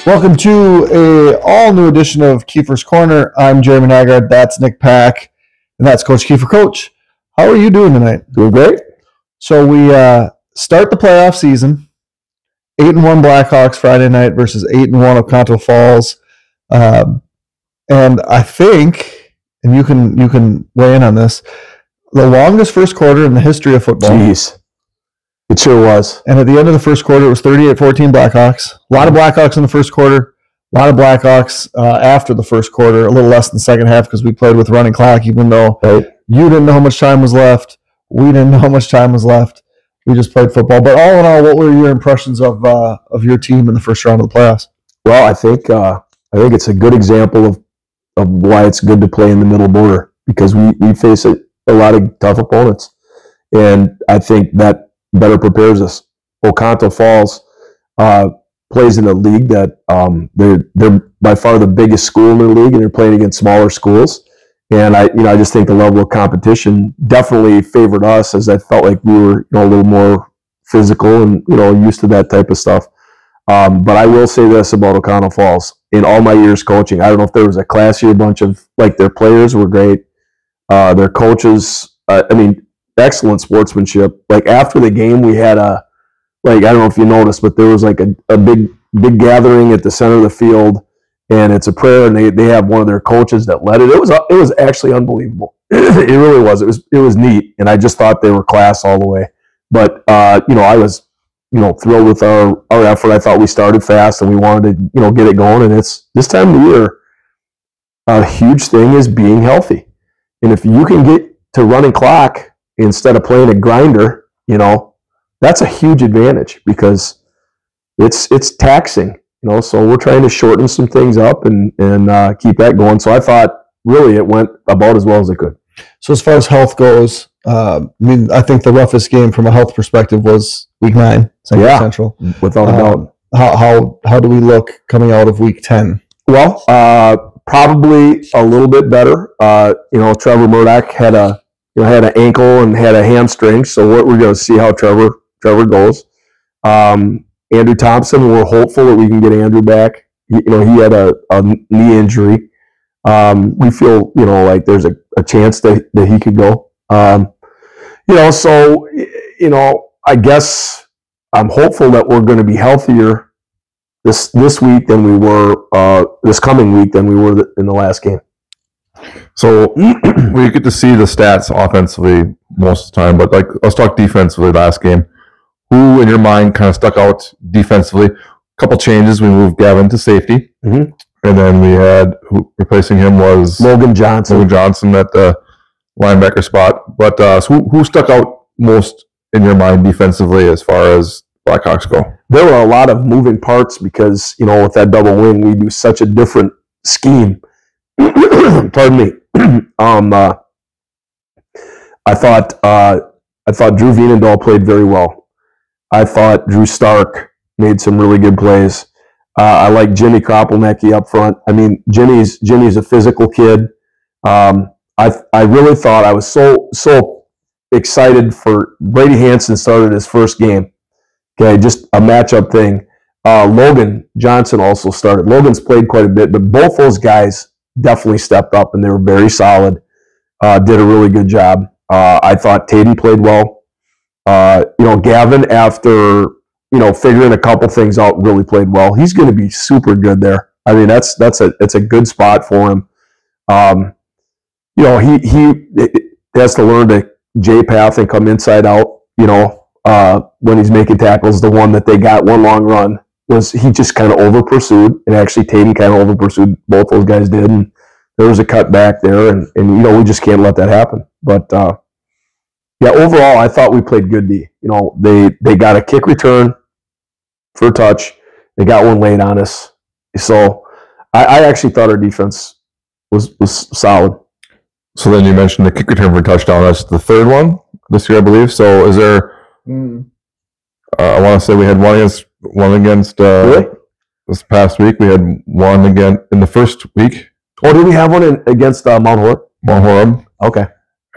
Welcome to a all-new edition of Keefer's Corner. I'm Jeremy Naggard. That's Nick Pack, and that's Coach Keefer. Coach, how are you doing tonight? Doing great. So we start the playoff season. 8-1 Blackhawks Friday night versus 8-1 Oconto Falls, and I think, and you can weigh in on this, the longest first quarter in the history of football. Jeez. It sure was. And at the end of the first quarter, it was 38-14 Blackhawks. A lot of Blackhawks in the first quarter. A lot of Blackhawks after the first quarter. A little less than the second half because we played with running clock, even though you didn't know how much time was left. We didn't know how much time was left. We just played football. But all in all, what were your impressions of your team in the first round of the playoffs? Well, I think it's a good example of why it's good to play in the middle border, because we face a lot of tough opponents, and I think that better prepares us. Oconto Falls plays in a league that they're by far the biggest school in the league, and they're playing against smaller schools. And I just think the level of competition definitely favored us, as I felt like we were a little more physical and used to that type of stuff. But I will say this about Oconto Falls: in all my years coaching, I don't know if there was a classier bunch of, like, their players were great, their coaches. Excellent sportsmanship. Like, after the game, we had I don't know if you noticed, but there was like a big gathering at the center of the field, and it's a prayer, and they have one of their coaches that led it. It was actually unbelievable. It really was. It was neat, and I just thought they were class all the way. But I was thrilled with our effort. I thought we started fast, and we wanted to get it going. And it's this time of the year, a huge thing is being healthy, and if you can get to running clock instead of playing a grinder, that's a huge advantage, because it's taxing, so we're trying to shorten some things up and keep that going. So I thought really it went about as well as it could. So as far as health goes, I think the roughest game from a health perspective was Week 9, Central. Without a doubt. How do we look coming out of Week 10? Well, probably a little bit better. Trevor Murdoch had an ankle and had a hamstring, so we're going to see how Trevor goes. Andrew Thompson, we're hopeful that we can get Andrew back. He had a knee injury. We feel like there's a chance that he could go. I guess I'm hopeful that we're going to be healthier this week than we were this coming week than we were in the last game. So we get to see the stats offensively most of the time, but let's talk defensively. Last game, who in your mind kind of stuck out defensively? A couple changes. We moved Gavin to safety, and then we had replacing him was Logan Johnson at the linebacker spot. But so who stuck out most in your mind defensively as far as Blackhawks go? There were a lot of moving parts because with that double wing, we do such a different scheme. Pardon me. I thought Drew Vienendahl played very well. I thought Drew Stark made some really good plays. I like Jimmy Kropelnicki up front. Jimmy's a physical kid. I really thought, I was so excited for Brady Hansen started his first game. Okay, just a matchup thing. Logan Johnson also started. Logan's played quite a bit, but both those guys definitely stepped up, and they were very solid. Did a really good job. I thought Tatum played well. Gavin, after figuring a couple things out, really played well. He's going to be super good there. That's a good spot for him. He has to learn to J-path and come inside out. When he's making tackles, the one that they got one long run was he just kind of over pursued, and actually Tatum kind of over pursued. Both those guys did, and there was a cut back there, and we just can't let that happen. But overall, I thought we played good D. They got a kick return for a touch. They got one late on us. So I actually thought our defense was solid. So then you mentioned the kick return for a touchdown. That's the third one this year, I believe. So is there? I want to say we had one against really? This past week. We had one again in the first week. Oh, did we have one against Mount Horeb? Mount Horeb. Okay.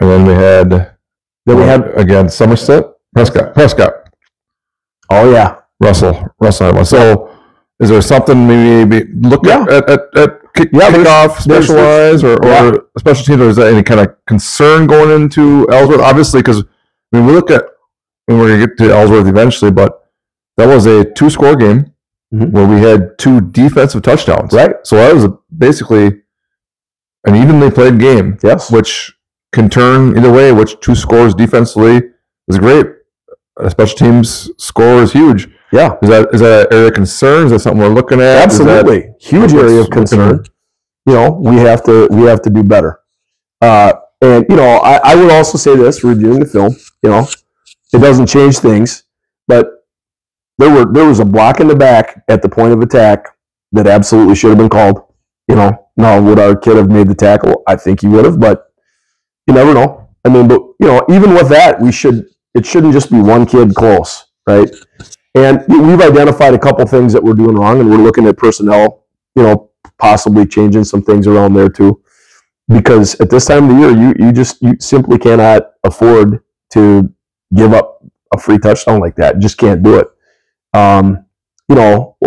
And then we had against Somerset. Prescott. Oh yeah. Russell had one. So Is there something maybe look at kickoff, specialize, or special teams, or is there any kind of concern going into Ellsworth? Obviously, because we look at, we're going to get to Ellsworth eventually, but that was a 2-score game where we had 2 defensive touchdowns. Right. So that was basically an evenly played game. Yes. Which can turn either way, which 2 scores defensively is great. A special teams score is huge. Yeah. Is that an area of concern? Is that something we're looking at? Absolutely. Huge area of concern. We have to do better. And I would also say this, reviewing the film, it doesn't change things, but there was a block in the back at the point of attack that absolutely should have been called. Now would our kid have made the tackle? I think he would have, but you never know. I mean, but even with that, it shouldn't just be one kid close, right? And we've identified a couple things that we're doing wrong, and we're looking at personnel, possibly changing some things around there too. Because at this time of the year, you simply cannot afford to give up a free touchdown like that. You just can't do it.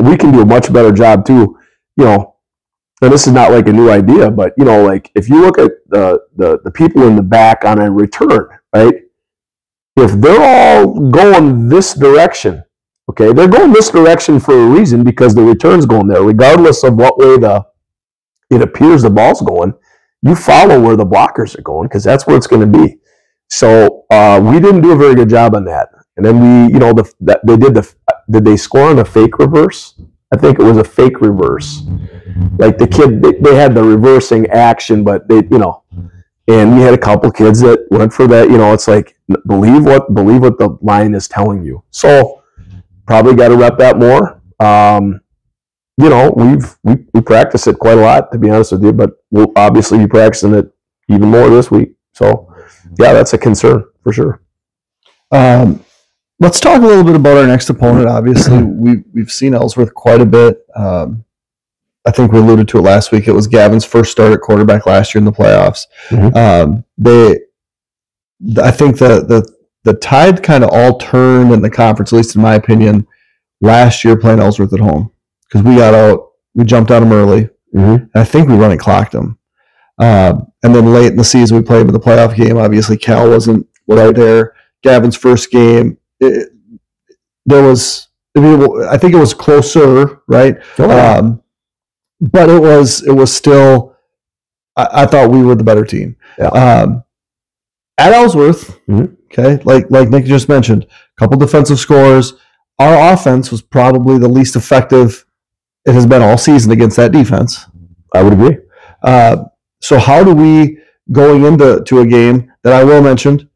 We can do a much better job too. And this is not like a new idea, but like if you look at the people in the back on a return, right? If they're all going this direction, okay, they're going this direction for a reason because the return's going there, regardless of what way it appears the ball's going. You follow where the blockers are going because that's where it's going to be. So we didn't do a very good job on that. And then did they score on a fake reverse? I think it was a fake reverse. Like the kid, they had the reversing action, but and we had a couple kids that went for that. It's like believe what the line is telling you. So probably got to rep that more. We practice it quite a lot, to be honest with you, but we'll obviously be practicing it even more this week. So yeah, that's a concern for sure. Let's talk a little bit about our next opponent. Obviously, we've seen Ellsworth quite a bit. I think we alluded to it last week. It was Gavin's first start at quarterback last year in the playoffs. I think the tide kind of all turned in the conference, at least in my opinion, last year playing Ellsworth at home because we jumped on them early. And I think we running clocked them. And then late in the season, we played with the playoff game. Obviously, Cal wasn't out there. Gavin's first game. I think it was closer, right? But it was still. I thought we were the better team. Yeah. At Ellsworth, okay, like Nick just mentioned, a couple defensive scores. Our offense was probably the least effective it has been all season against that defense. I would agree. So how do we, going into a game that I will mention,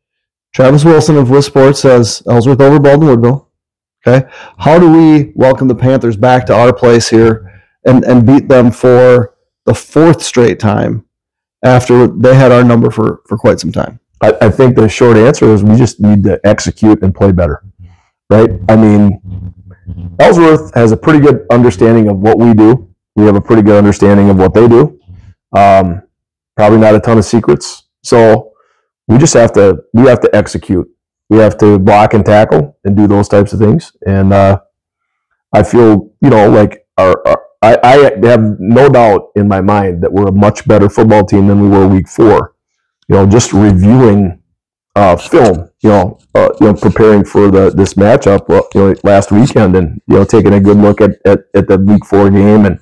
Travis Wilson of Wisp Sports says Ellsworth over Baldwin Woodville. Okay, how do we welcome the Panthers back to our place here and beat them for the 4th straight time after they had our number for quite some time? I think the short answer is we just need to execute and play better, right? I mean, Ellsworth has a pretty good understanding of what we do. We have a pretty good understanding of what they do. Probably not a ton of secrets. So we just have to execute. We have to block and tackle and do those types of things. And I feel, like I have no doubt in my mind that we're a much better football team than we were week 4. Just reviewing film, preparing for this matchup, last weekend, and taking a good look at the week 4 game, and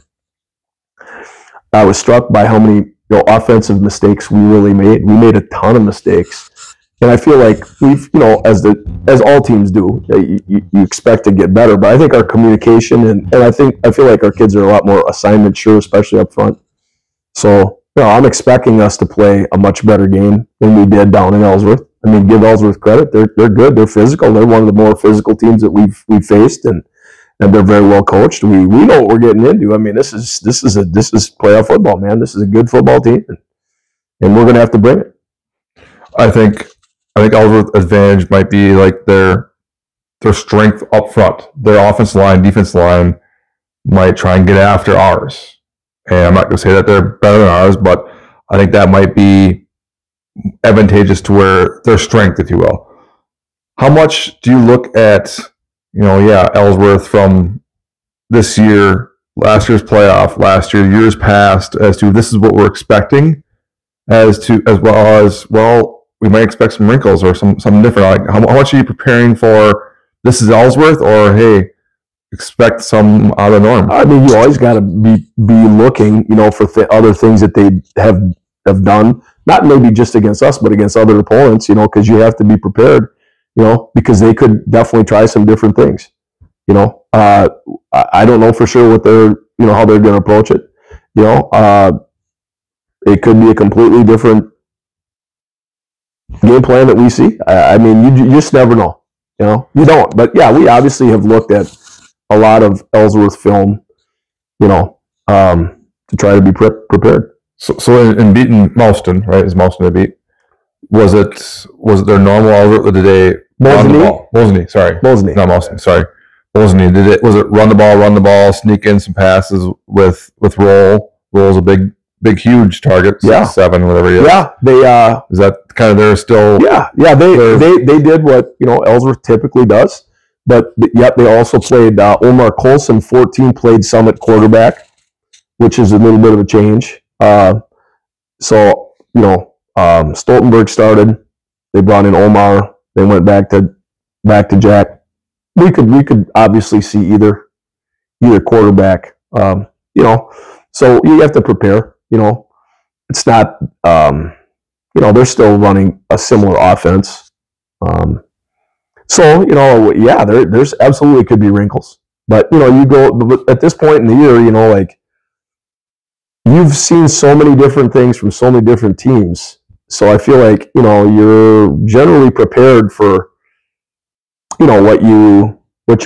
I was struck by how many offensive mistakes we really made. We made a ton of mistakes, and I feel like we've as all teams do, you expect to get better. But I think our communication and I feel like our kids are a lot more assignment sure, especially up front. So. I'm expecting us to play a much better game than we did down in Ellsworth. I mean, give Ellsworth credit; they're good, they're physical. They're one of the more physical teams that we've faced, and they're very well coached. We know what we're getting into. I mean, this is playoff football, man. This is a good football team, and we're going to have to bring it. I think Ellsworth's advantage might be like their strength up front. Their offensive line, defensive line might try and get after ours. And I'm not going to say that they're better than ours, but I think that might be advantageous to where their strength, if you will. How much do you look at, Ellsworth from this year, last year's playoff, last year, years past, as to this is what we're expecting, as well as we might expect some wrinkles or something different. Like how much are you preparing for? This is Ellsworth, or hey, expect some out of the norm. I mean, you always got to be looking, for other things that they have done. Not maybe just against us, but against other opponents. Because you have to be prepared. Because they could definitely try some different things. I don't know for sure what they're, how they're going to approach it. It could be a completely different game plan that we see. I mean, you just never know. You don't. But yeah, we obviously have looked at a lot of Ellsworth film, to try to be prepared. So in beating Malston, right? Is Malston to beat? Was it their normal Ellsworth, or did they run the ball? Mosney, sorry. Mosney. Not Malston, sorry. Mosney. Was it run the ball, sneak in some passes with Roll? Roll's a big, huge target, 6'7", whatever it is. Yeah, they is that kind of their still? Yeah. They did what Ellsworth typically does, but yet they also played Omar Colson, 14, played Summit quarterback, which is a little bit of a change. Stoltenberg started. They brought in Omar. They went back to Jack. We could obviously see either quarterback. So you have to prepare. It's not. They're still running a similar offense. There's absolutely could be wrinkles. But you go at this point in the year. You've seen so many different things from so many different teams. So I feel like, you're generally prepared for, what you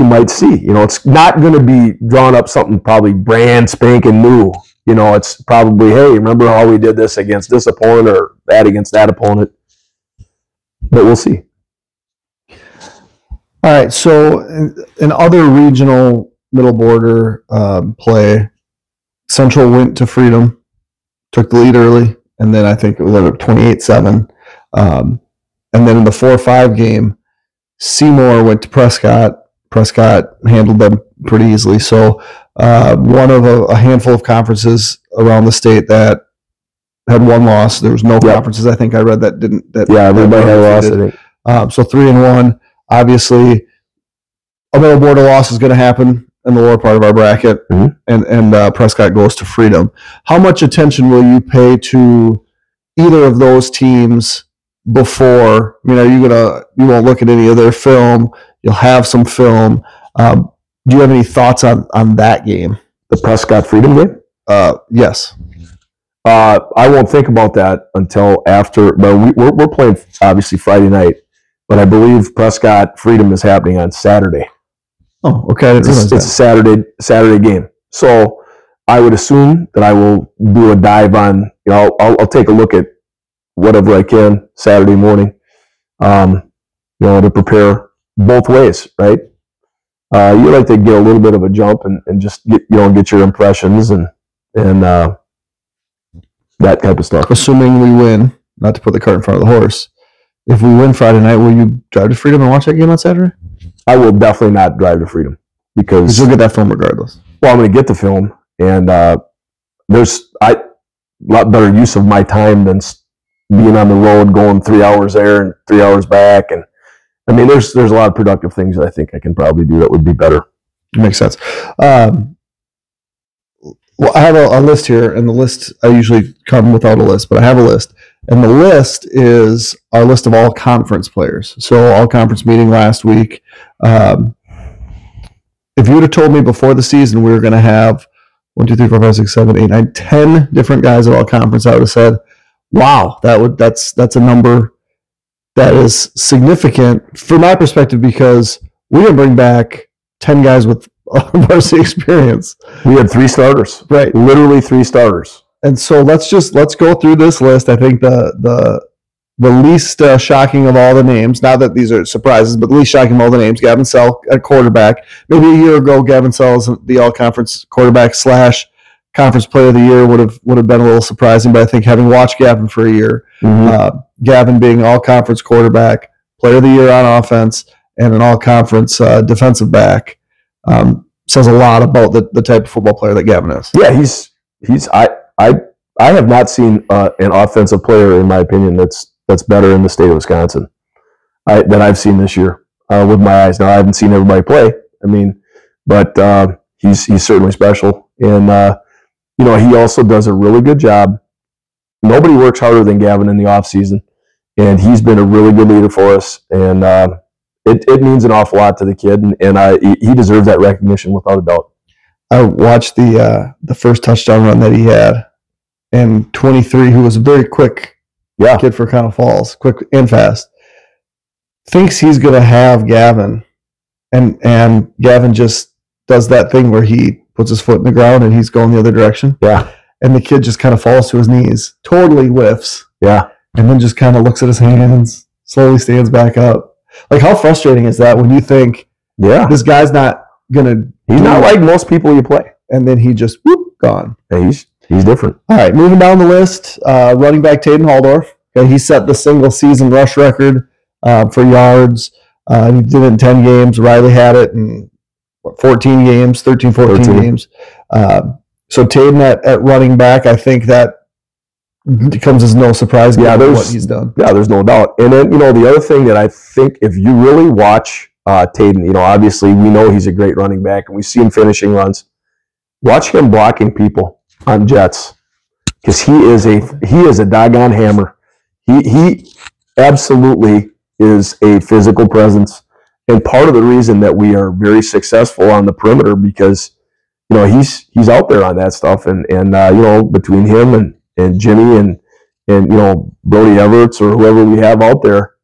might see. It's not going to be drawn up something probably brand spanking new. It's probably, hey, remember how we did this against this opponent or that against that opponent? But we'll see. All right. So in other regional middle border play, Central went to Freedom, took the lead early, and then I think it was 28-7. And then in the 4-5 game, Seymour went to Prescott. Prescott handled them pretty easily. So one of a handful of conferences around the state that had one loss. There was no conferences, I think I read, that didn't. Everybody had a loss, I think. So 3-1. Obviously, a middle border loss is going to happen in the lower part of our bracket, and Prescott goes to Freedom. How much attention will you pay to either of those teams before? I mean, you won't look at any of their film. You'll have some film. Do you have any thoughts on that game? The Prescott Freedom game? Yes. I won't think about that until after. But we're playing obviously Friday night, but I believe Prescott Freedom is happening on Saturday. Oh, okay. It's a Saturday game. So I would assume that I will do a dive on. I'll take a look at whatever I can Saturday morning. To prepare both ways, right? You like to get a little bit of a jump and just get your impressions and that type of stuff. Assuming we win, not to put the cart in front of the horse. If we win Friday night, will you drive to Freedom and watch that game on Saturday? I will definitely not drive to Freedom because you'll get that film regardless. Well, I'm going to get the film, and there's a lot better use of my time than being on the road, going 3 hours there and 3 hours back. And I mean, there's a lot of productive things that I think I can probably do that would be better. Makes sense. Well, I have a list here, and the list, I usually come without a list, but I have a list. And the list is our list of all conference players. So all conference meeting last week. If you would have told me before the season we were going to have 1, 2, 3, 4, 5, 6, 7, 8, 9, 10 different guys at all conference, I would have said, wow, that's a number that is significant from my perspective because we didn't bring back 10 guys with varsity experience. We had 3 starters. Right. Literally 3 starters. And so let's go through this list. I think the least shocking of all the names, not that these are surprises, but the least shocking of all the names, Gavin Sell at quarterback. Maybe a year ago, Gavin Sell is the all-conference quarterback / conference player of the year would have been a little surprising, but I think having watched Gavin for a year, Gavin being all-conference quarterback, player of the year on offense, and an all-conference defensive back, says a lot about the type of football player that Gavin is. Yeah, I have not seen an offensive player, in my opinion, that's better in the state of Wisconsin that I've seen this year with my eyes. Now, I haven't seen everybody play. I mean, but he's certainly special, and he also does a really good job. Nobody works harder than Gavin in the off season, and he's been a really good leader for us, and it means an awful lot to the kid, and he deserves that recognition without a doubt. I watched the first touchdown run that he had, and 23, who was a very quick kid for Oconto Falls, quick and fast, thinks he's going to have Gavin, and Gavin just does that thing where he puts his foot in the ground and he's going the other direction. Yeah. And the kid just kind of falls to his knees, totally whiffs. Yeah. And then just kind of looks at his hands, slowly stands back up. Like, how frustrating is that when you think, this guy's not going to... He's not like most people you play. And then he just, whoop, gone. Yeah, he's different. All right, moving down the list, running back Taden Haldorf. Okay, he set the single-season rush record for yards. He did it in 10 games. Riley had it in 14 games, 14 games. So Taden at running back, I think that comes as no surprise given what he's done. Yeah, there's no doubt. And then, the other thing that I think if you really watch Taden, obviously we know he's a great running back and we see him finishing runs. Watch him blocking people on jets because he is a doggone hammer. He absolutely is a physical presence. And part of the reason that we are very successful on the perimeter because, he's out there on that stuff. And between him and Jimmy and Brody Everts or whoever we have out there,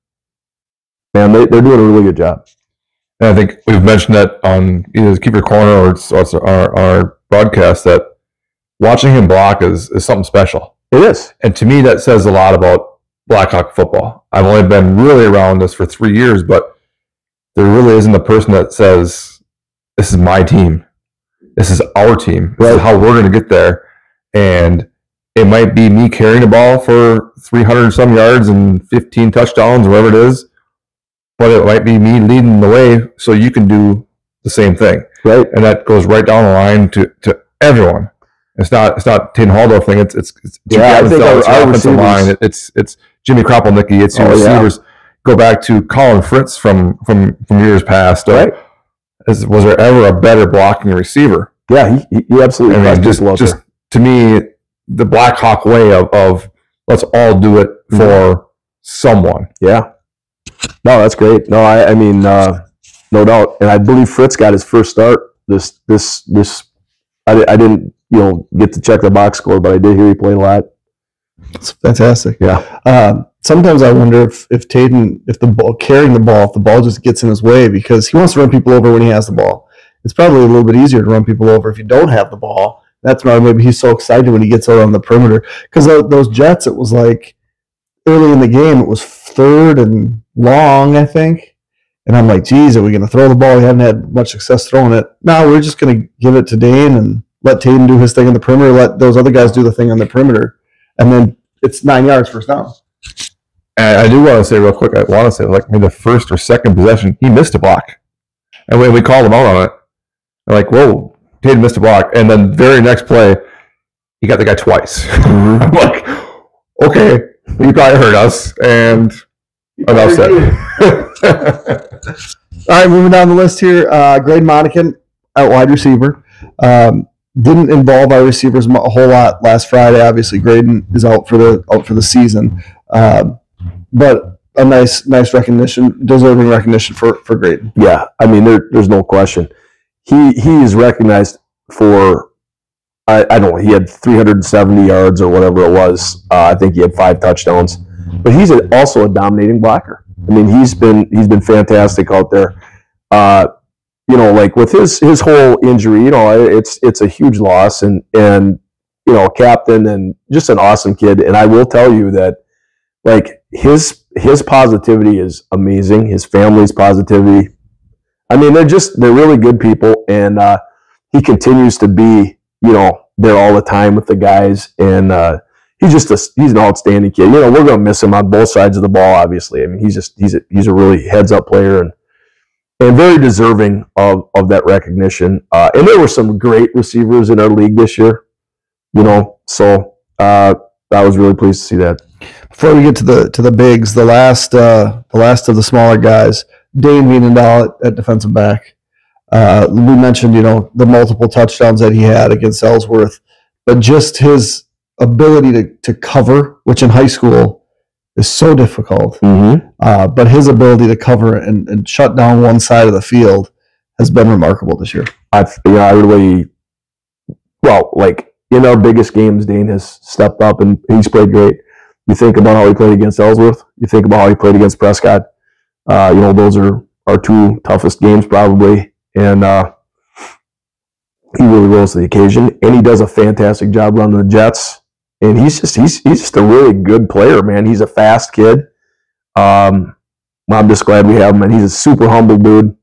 man, they're doing a really good job. And I think we've mentioned that on either Keeper Korner or our broadcast that watching him block is something special. It is. And to me, that says a lot about Blackhawk football. I've only been really around this for 3 years, but there really isn't a person that says, this is my team. This is our team. This is how we're going to get there. And it might be me carrying the ball for 300 some yards and 15 touchdowns, whatever it is. But it might be me leading the way so you can do the same thing. Right. And that goes right down the line to everyone. It's not Taden Haldorf thing. It's I think our offensive line. It's Jimmy Kropelnicki. It's your receivers. Go back to Colin Fritz from years past. Right. Was there ever a better blocking receiver? Yeah, he absolutely. I mean, just to me, the Blackhawk way of let's all do it for someone. Yeah. No, that's great. No, I mean, no doubt. And I believe Fritz got his first start. I didn't get to check the box score, but I did hear he played a lot. It's fantastic. Yeah. Sometimes I wonder if Taden, if the ball just gets in his way because he wants to run people over when he has the ball. It's probably a little bit easier to run people over if you don't have the ball. That's why maybe he's so excited when he gets out on the perimeter. Because those Jets, it was like early in the game, it was third and long, I think. And I'm like, geez, are we going to throw the ball? We haven't had much success throwing it. No, we're just going to give it to Dane and let Taden do his thing on the perimeter, let those other guys do the thing on the perimeter. And then it's 9 yards first down. And I do want to say real quick, maybe the first or second possession, he missed a block. And we called him out on it. We're like, whoa, Taden missed a block. And then very next play, he got the guy twice. Mm-hmm. I'm like, okay, you probably heard us. And enough said. All right, moving down the list here. Graydon Monacan, out wide receiver. Didn't involve our receivers a whole lot last Friday. Obviously, Graydon is out for the season. But a nice recognition, deserving recognition for Graydon. Yeah, I mean, there's no question. He is recognized for, I don't know, he had 370 yards or whatever it was. I think he had 5 touchdowns. But he's also a dominating blocker. I mean, he's been fantastic out there. Like with his whole injury, it's a huge loss and captain and just an awesome kid. And I will tell you that, like, his positivity is amazing. His family's positivity. I mean, they're really good people, and he continues to be, there all the time with the guys, and he's an outstanding kid. We're going to miss him on both sides of the ball, obviously. I mean, he's a really heads up player, and very deserving of that recognition. And there were some great receivers in our league this year, so I was really pleased to see that. Before we get to the bigs, the last of the smaller guys, Dane Wienendahl at defensive back. We mentioned, the multiple touchdowns that he had against Ellsworth, but just his ability to cover, which in high school is so difficult. Mm-hmm. But his ability to cover and shut down one side of the field has been remarkable this year. In our biggest games, Dane has stepped up and he's played great. You think about how he played against Ellsworth. You think about how he played against Prescott. Those are our two toughest games probably, and he really rose to the occasion. And he does a fantastic job running the Jets. And he's just a really good player, man. He's a fast kid. I'm just glad we have him, and he's a super humble dude.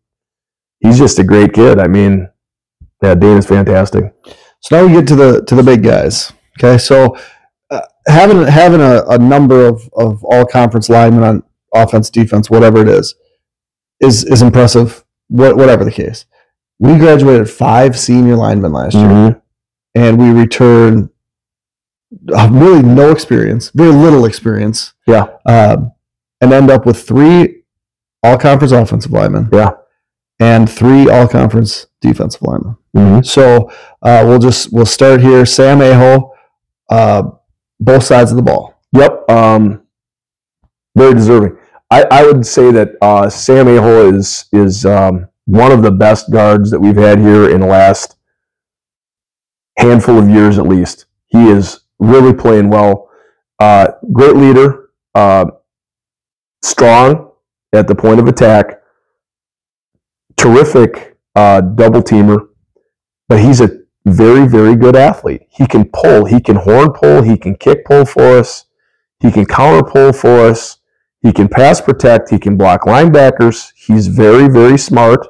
He's just a great kid. I mean, yeah, Dane is fantastic. So now we get to the big guys. Okay, so having a number of all conference linemen on offense, defense, whatever it is impressive. Whatever the case, we graduated 5 senior linemen last year, and we returned really no experience, very little experience. Yeah, and end up with 3 all-conference offensive linemen. Yeah, and 3 all-conference defensive linemen. Mm-hmm. So we'll start here. Sam Aho, both sides of the ball. Yep, very deserving. I would say that Sam Aho is one of the best guards that we've had here in the last handful of years, at least. He is really playing well. Great leader, strong at the point of attack, terrific double teamer, but he's a very, very good athlete. He can pull, he can horn pull, he can kick pull for us, he can counter pull for us, he can pass protect, he can block linebackers. He's very, very smart,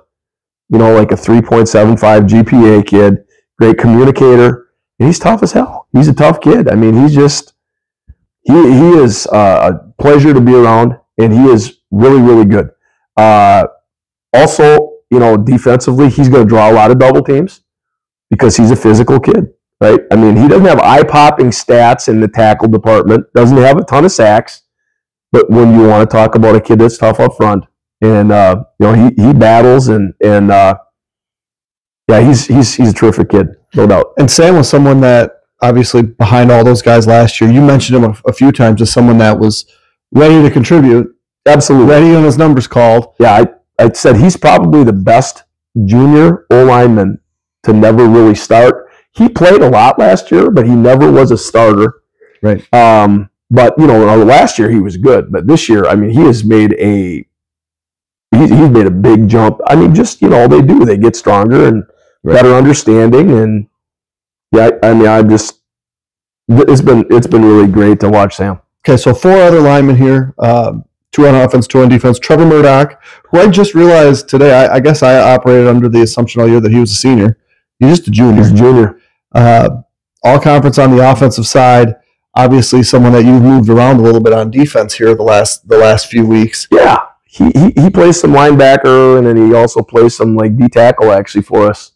like a 3.75 GPA kid, great communicator, and he's tough as hell. He's a tough kid. I mean, he is a pleasure to be around, and he is really, really good. Also, defensively, he's going to draw a lot of double teams because he's a physical kid, right? I mean, he doesn't have eye-popping stats in the tackle department, doesn't have a ton of sacks, but when you want to talk about a kid that's tough up front, and he battles, and he's a terrific kid, no doubt. And Sam was someone that obviously behind all those guys last year, you mentioned him a few times as someone that was ready to contribute. Absolutely. Ready when his numbers called. Yeah, I said he's probably the best junior O-lineman to never really start. He played a lot last year, but he never was a starter. Right. But last year he was good, but this year, I mean, he has made he's made a big jump. I mean, just they get stronger and better understanding, and yeah, I mean, it's been really great to watch Sam. Okay, so 4 other linemen here. 2 on offense, 2 on defense. Trevor Murdoch, who I just realized today, I guess I operated under the assumption all year that he was a senior. He's just a junior. He's a junior. All conference on the offensive side. Obviously, someone that you've moved around a little bit on defense here the last few weeks. Yeah, he plays some linebacker, and then he also plays some D tackle actually for us.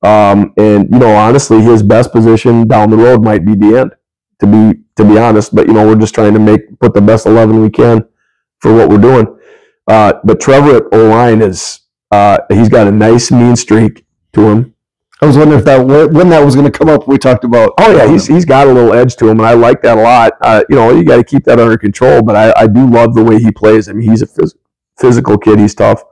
And honestly, his best position down the road might be the end. To be honest, but we're just trying to put the best 11 we can for what we're doing. But Trevor at O-line he's got a nice mean streak to him. I was wondering when that was going to come up. We talked about. Oh yeah, he's got a little edge to him, and I like that a lot. You got to keep that under control, but I do love the way he plays. I mean, he's a physical kid. He's tough,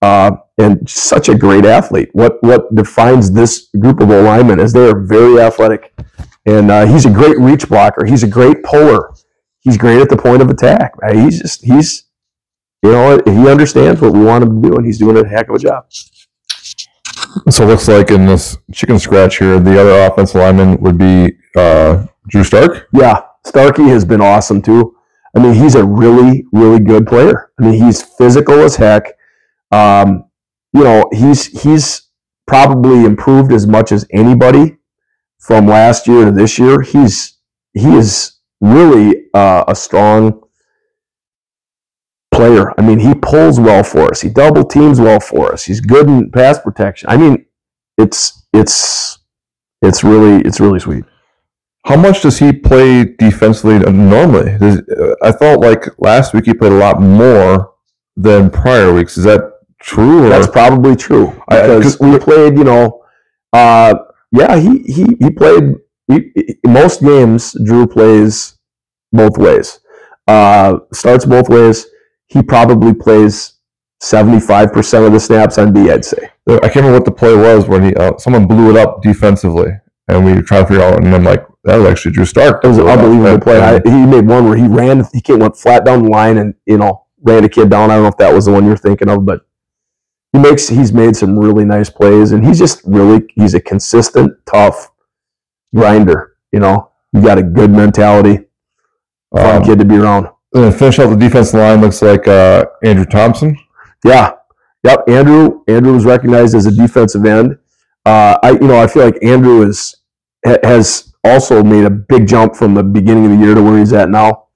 and such a great athlete. What defines this group of O-linemen is they are very athletic, and he's a great reach blocker. He's a great puller. He's great at the point of attack. He's he understands what we want him to do, and he's doing a heck of a job. So it looks like in this chicken scratch here, the other offensive lineman would be Drew Stark? Yeah, Starkey has been awesome too. I mean, he's a really, really good player. I mean, he's physical as heck. He's probably improved as much as anybody from last year to this year. He is really a strong player. I mean, he pulls well for us. He double teams well for us. He's good in pass protection. I mean, it's really sweet. How much does he play defensively normally? I felt like last week he played a lot more than prior weeks. Is that true? That's probably true because we played. He played. Most games, Drew plays both ways. Starts both ways. He probably plays 75% of the snaps on D, I'd say. I can't remember what the play was when someone blew it up defensively, and we were trying to figure out, and I'm like, that was actually Drew Stark. It was an unbelievable play. He made one where he went flat down the line and, ran a kid down. I don't know if that was the one you're thinking of, but he's made some really nice plays, and he's a consistent, tough grinder. You got a good mentality, fun kid to be around. And then finish out the defensive line looks like Andrew Thompson. Yeah. Yep. Andrew was recognized as a defensive end. I feel like Andrew has also made a big jump from the beginning of the year to where he's at now.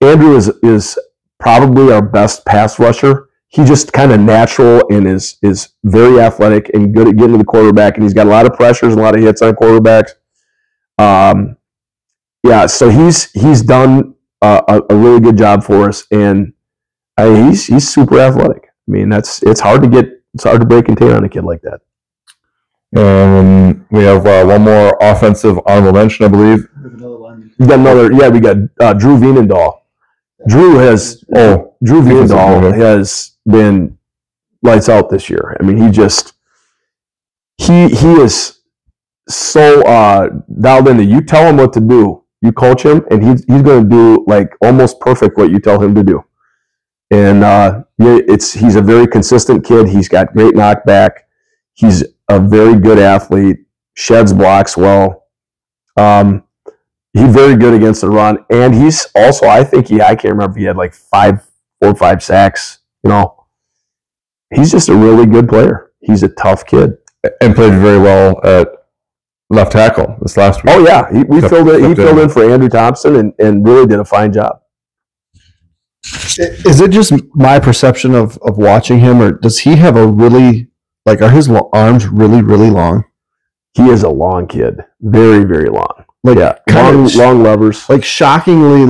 Andrew is probably our best pass rusher. He just kind of natural and is very athletic and good at getting to the quarterback, and he's got a lot of pressures and a lot of hits on quarterbacks. So he's done a really good job for us, and he's super athletic. I mean, it's hard to break contain on a kid like that. And we have one more offensive honorable mention, I believe. We got another. Yeah, we got Drew Vienendahl. Drew Vienendahl has been lights out this year. I mean, he is so dialed into. You tell him what to do, you coach him, and he's going to do like almost perfect what you tell him to do. And he's a very consistent kid. He's got great knockback. He's a very good athlete. Sheds blocks well. He's very good against the run, and he's also, I can't remember if he had like 4 or 5 sacks. He's just a really good player. He's a tough kid and played very well at left tackle this last week. Oh yeah, he filled in for Andrew Thompson and really did a fine job. Is it just my perception of watching him, or does he have are his arms really, really long? He is a long kid. Very, very long. Long levers. Like shockingly,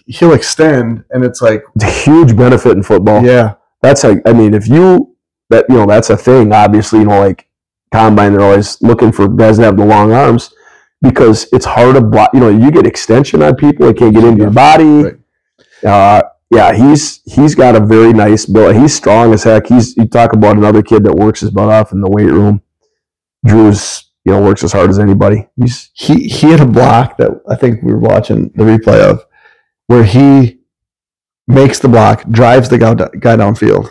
he'll extend, and it's like it's a huge benefit in football. Yeah. That's that's a thing, obviously, combine, they're always looking for guys that have the long arms because it's hard to block. You get extension on people, they can't get into your body. Right. He's got a very nice build. He's strong as heck. You talk about another kid that works his butt off in the weight room. Drew's works as hard as anybody. He had a block that I think we were watching the replay of, where he makes the block, drives the guy downfield,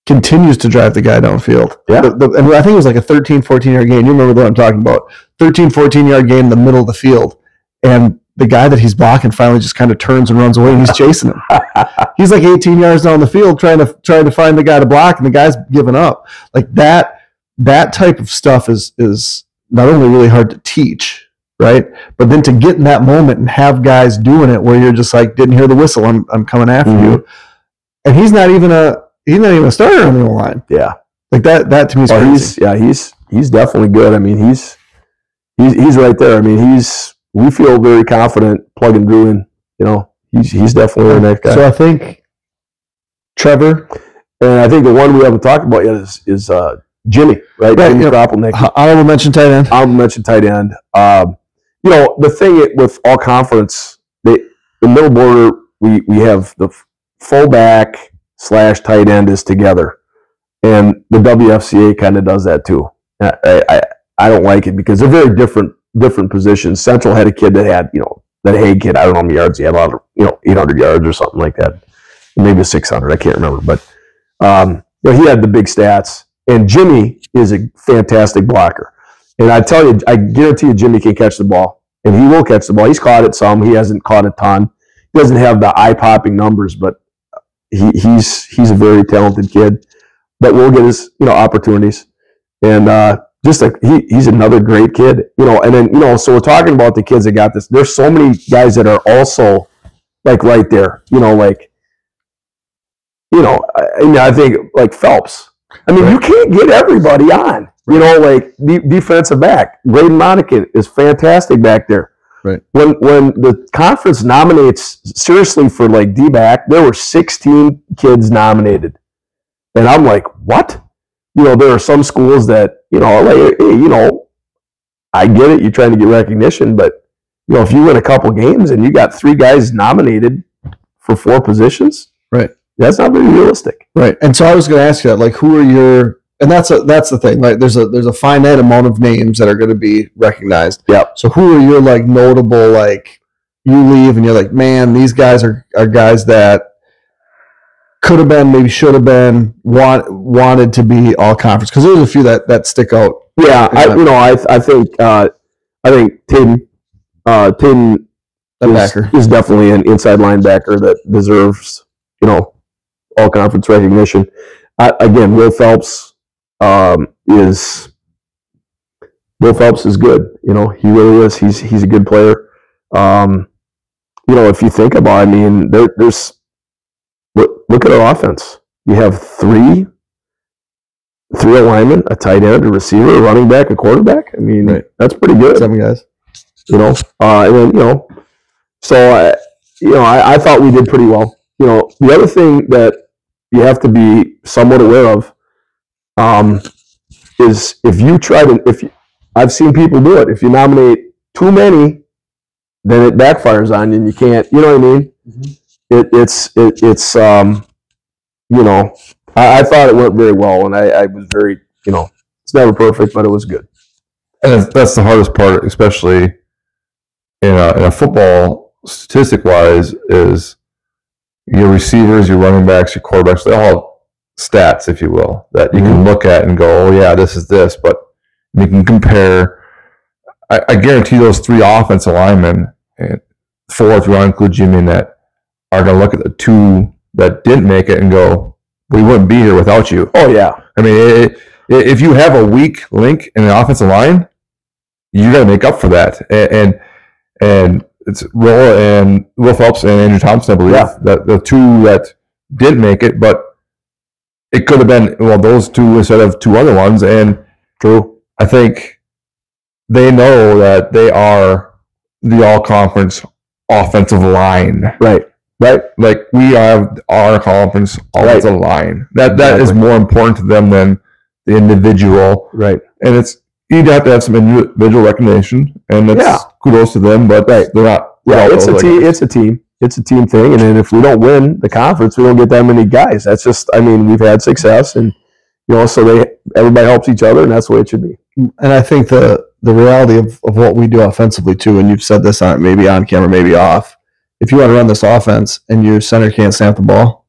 continues to drive the guy downfield. Yeah. And I think it was like a 13, 14-yard gain. You remember what I'm talking about? 13, 14-yard gain in the middle of the field, and the guy that he's blocking finally just kind of turns and runs away, and he's chasing him. He's like 18 yards down the field trying to find the guy to block, and the guy's giving up. Like that type of stuff is not only really hard to teach, right? But then to get in that moment and have guys doing it where you're just like, didn't hear the whistle, I'm coming after you. And he's not even a starter on the line. Yeah. Like that to me is crazy. He's definitely good. I mean, he's right there. I mean, we feel very confident plugging Drew in. He's definitely the next guy. So I think Trevor, and I think the one we haven't talked about yet is Jimmy, right? Jimmy Kropelnicki. Honorable mention tight end. The thing with all conference, the middle border, we have the fullback / tight end is together, and the WFCA kind of does that too. I don't like it because they're very different positions. Central had a kid that had, that Hague kid, I don't know how many yards he had, a lot of, 800 yards or something like that. Maybe 600, I can't remember. But, he had the big stats. And Jimmy is a fantastic blocker. And I guarantee you Jimmy can catch the ball. And he will catch the ball. He's caught it some. He hasn't caught a ton. He doesn't have the eye-popping numbers, but he's a very talented kid that will get his, opportunities. And, he's another great kid, and then, so we're talking about the kids that got this. There's so many guys that are also right there, I think like Phelps. I mean, you can't get everybody on. Like defensive back. Braden Monacan is fantastic back there. Right. When the conference nominates seriously for like D-back, there were 16 kids nominated. And I'm like, what? There are some schools that, are like, hey, I get it, you're trying to get recognition, but if you win a couple games and you got 3 guys nominated for 4 positions, right, that's not very realistic. Right. And so I was going to ask you that, like, who are your, and that's the thing, like there's a finite amount of names that are going to be recognized. Yep. So who are your like notable, like you leave and you're like, man, these guys are guys that could have been, maybe should have been, wanted to be all conference, because there's a few that stick out. Yeah, I think Tatum is definitely an inside linebacker that deserves all conference recognition. Again, Will Phelps is good. He really is. He's a good player. If you think about it, I mean, there's look at our offense. You have three alignment, a tight end, a receiver, a running back, a quarterback. I mean, That's pretty good. 7 guys. And then, so I thought we did pretty well. The other thing that you have to be somewhat aware of is I've seen people do it. If you nominate too many, then it backfires on you and you can't, you know what I mean? Mm-hmm. I thought it went very well, and I was very, it's never perfect, but it was good. And that's the hardest part, especially in a football, statistic-wise, is your receivers, your running backs, your quarterbacks, they all have stats, if you will, that you can look at and go, oh, yeah, this is this, but you can compare. I guarantee those 3 offensive linemen, and 4 if you want to include Jimmy in that, are going to look at the 2 that didn't make it and go, we wouldn't be here without you. Oh, yeah. I mean, if you have a weak link in the offensive line, you got to make up for that. And it's Will Phelps and Andrew Thompson, I believe, that the 2 that didn't make it, but it could have been, those 2 instead of 2 other ones. And true, I think they know that they are the all-conference offensive line. Right. Like we have our conference offensive line. That is more important to them than the individual. Right. And you have to have some individual recognition, and that's kudos to them, but they're not. Yeah, it's a team. It's a team thing, and then if we don't win the conference, we don't get that many guys. That's just, we've had success, and so everybody helps each other, and that's the way it should be. And I think the reality of what we do offensively too, and you've said this maybe on camera, maybe off. If you want to run this offense and your center can't snap the ball,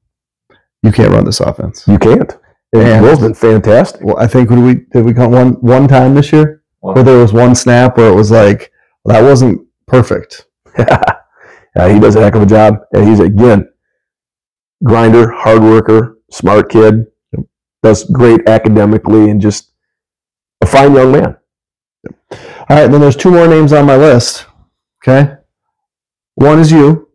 you can't run this offense. You can't. And Will's been fantastic. Well, I think did we come one time this year where there was one snap where it was like, that wasn't perfect. Yeah, he does a heck of a job. And he's, again, grinder, hard worker, smart kid, does great academically, and just a fine young man. All right, then there's 2 more names on my list. Okay. One is you,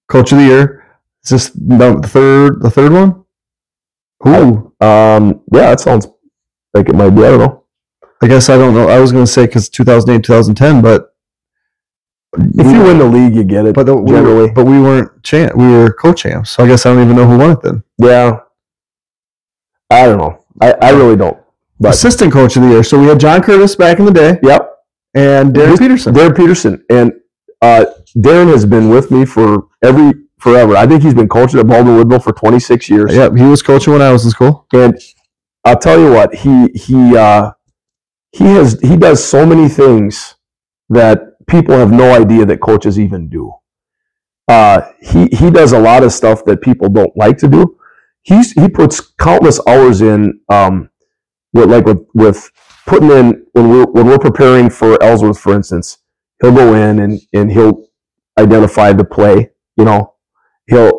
Coach of the Year. Is this the third one? Who? Yeah, that sounds like it might be. I don't know. I guess I don't know. I was going to say because 2008, 2010, but if you win the league, you get it. But generally, we weren't we were co-champs. So I guess I don't even know who won it then. Yeah, I don't know. I really don't. But assistant coach of the year. So we had John Curtis back in the day. Yep. And Darren Peterson. Darren Peterson. And Darren has been with me forever. I think he's been coaching at Baldwin Woodville for 26 years. Yep, he was coaching when I was in school. And I'll tell you what, he does so many things that people have no idea that coaches even do. He does a lot of stuff that people don't like to do. He puts countless hours in with putting in when we're preparing for Ellsworth, for instance. He'll go in and he'll identify the play, he'll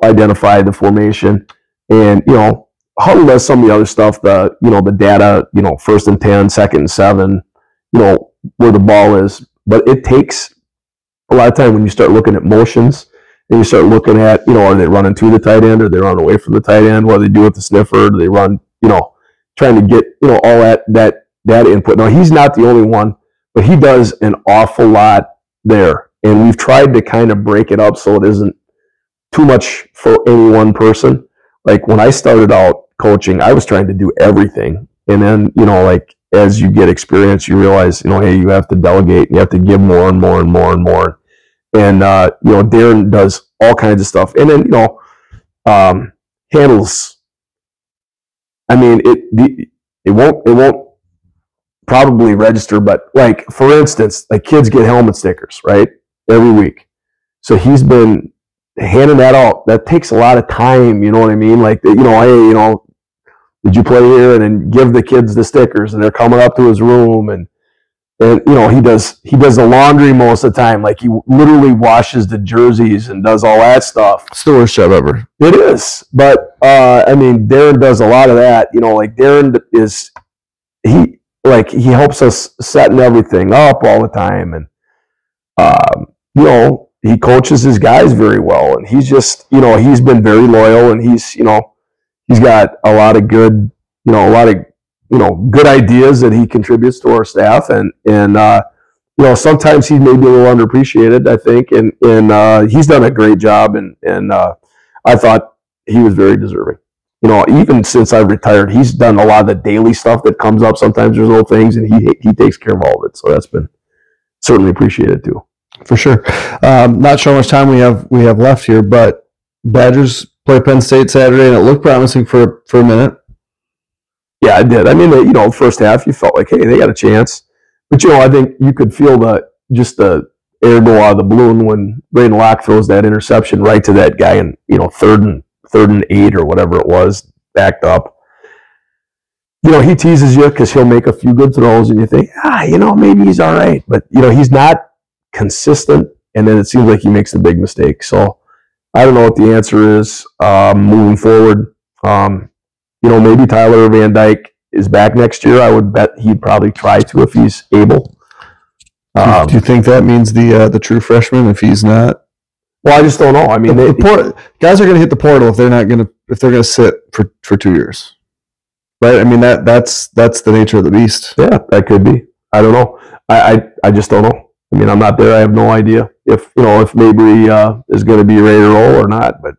identify the formation, and Huddle does some of the other stuff, the data, 1st and 10, 2nd and 7, where the ball is. But it takes a lot of time when you start looking at motions And you start looking at, are they running to the tight end, or they run away from the tight end? What do they do with the sniffer? Do they run, trying to get, all that input. Now, he's not the only one, but he does an awful lot there. And we've tried to kind of break it up so it isn't too much for any one person. Like when I started out coaching, I was trying to do everything. And then, as you get experience, you realize, hey, you have to delegate. You have to give more and more and more and more. And, Darren does all kinds of stuff. And then, handles. I mean, it won't probably register, but like, for instance, like kids get helmet stickers, right? Every week. So he's been handing that out. That takes a lot of time. You know what I mean? Like, hey, did you play here? And then give the kids the stickers, and they're coming up to his room, and he does the laundry most of the time. Like he literally washes the jerseys and does all that stuff. It's the worst job ever. It is, but Darren does a lot of that. Like Darren he helps us setting everything up all the time, and he coaches his guys very well, and he's just he's been very loyal, and he's got a lot of good good ideas that he contributes to our staff, and sometimes he's maybe a little underappreciated, I think, and he's done a great job, and I thought he was very deserving. Even since I've retired, he's done a lot of the daily stuff that comes up. Sometimes there's little things, and he takes care of all of it. So that's been certainly appreciated too. For sure. Not sure how much time we have left here, but Badgers play Penn State Saturday, and it looked promising for a minute. Yeah, it did. I mean, first half, you felt like, hey, they got a chance. But, I think you could feel the air go out of the balloon when Braden Locke throws that interception right to that guy in, third and 8 or whatever it was, backed up. He teases you because he'll make a few good throws, and you think, maybe he's all right. But, he's not consistent, and then it seems like he makes the big mistake. So I don't know what the answer is moving forward. Maybe Tyler Van Dyke is back next year. I would bet he'd probably try to if he's able. Do you think that means the true freshman if he's not? Well, I just don't know. I mean, guys are going to hit the portal if they're going to sit for 2 years, right? I mean that's the nature of the beast. Yeah, that could be. I don't know. I just don't know. I mean, I'm not there. I have no idea if Mabry is going to be ready to roll or not. But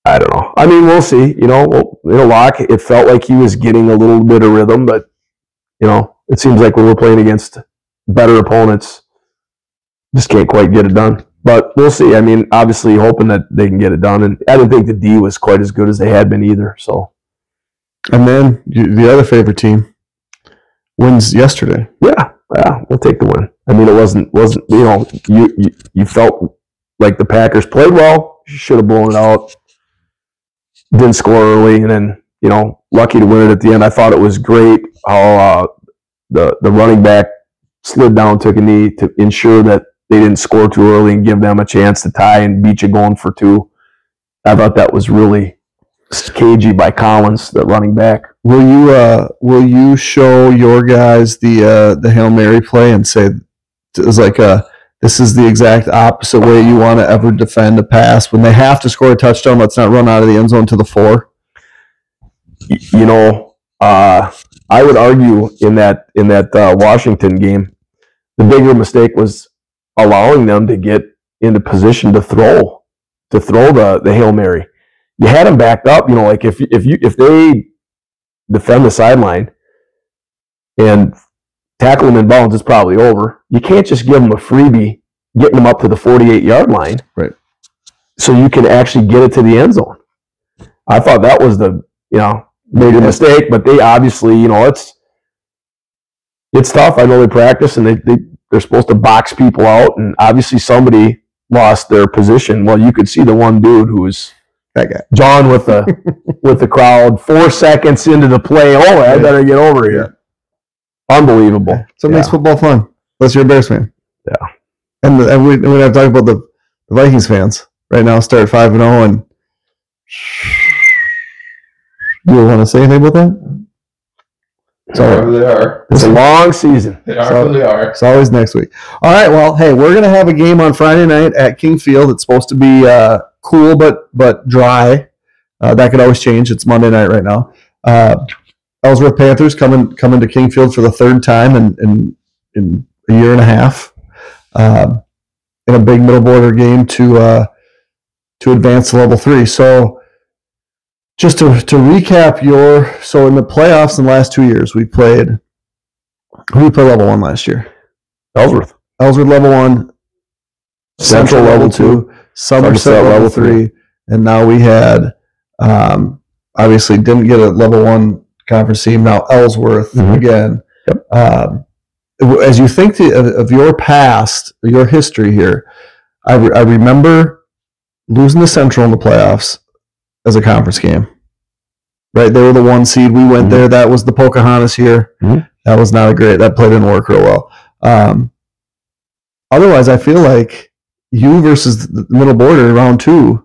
I don't know. I mean, we'll see. Locke, it felt like he was getting a little bit of rhythm, but it seems like when we're playing against better opponents, just can't quite get it done. But we'll see. I mean, obviously hoping that they can get it done. And I didn't think the D was quite as good as they had been either. So, and then the other favorite team wins yesterday. Yeah, we'll take the win. I mean, it wasn't you felt like the Packers played well. Should have blown it out. Didn't score early, and then lucky to win it at the end. I thought it was great how the running back slid down, took a knee to ensure that they didn't score too early and give them a chance to tie and beat you going for 2. I thought that was really cagey by Collins, the running back. Will you show your guys the Hail Mary play and say it was like this is the exact opposite way you want to ever defend a pass when they have to score a touchdown? Let's not run out of the end zone to the 4. I would argue in that Washington game, the bigger mistake was allowing them to get into position to throw the Hail Mary. You had them backed up. Like if they defend the sideline and tackle them in bounds, it's probably over. You can't just give them a freebie, getting them up to the 48-yard line, right? So you can actually get it to the end zone. I thought that was the major mistake, but they obviously it's tough. I know they practice and they're supposed to box people out, and obviously somebody lost their position. Well, you could see the one dude who was that guy, John, with the crowd 4 seconds into the play. Oh, I better get over here. Yeah. Unbelievable. Yeah. So it makes football fun. Unless you're a Bears fan. Yeah. And we have to talk about the Vikings fans right now. Start 5-0, and you want to say anything about that? So they are. It's a long season. They are. It's always next week. All right. Well, hey, we're gonna have a game on Friday night at King Field. It's supposed to be cool but dry. That could always change. It's Monday night right now. Ellsworth Panthers coming to King Field for the third time in a year and a half. In a big middle border game to advance to level 3. So just to recap so in the playoffs in the last 2 years, who played level 1 last year? Ellsworth level 1, Central level 2, Somerset level 3, and now we had obviously didn't get a level 1 conference team. Now Ellsworth again. Yep. As you think of your past, your history here, I remember losing to Central in the playoffs as a conference game. Right, they were the 1 seed. We went there. That was the Pocahontas here. That was not that play didn't work real well. Otherwise, I feel like you versus the middle border round 2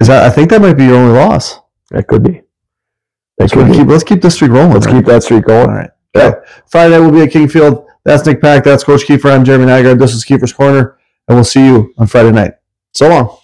I think that might be your only loss. That could be. Let's keep this streak rolling. Let's keep that streak going. All right. Okay. Friday night we'll be at King Field. That's Nick Pack. That's Coach Keefer. I'm Jeremy Nygaard. This is Keefer's Corner, and we'll see you on Friday night. So long.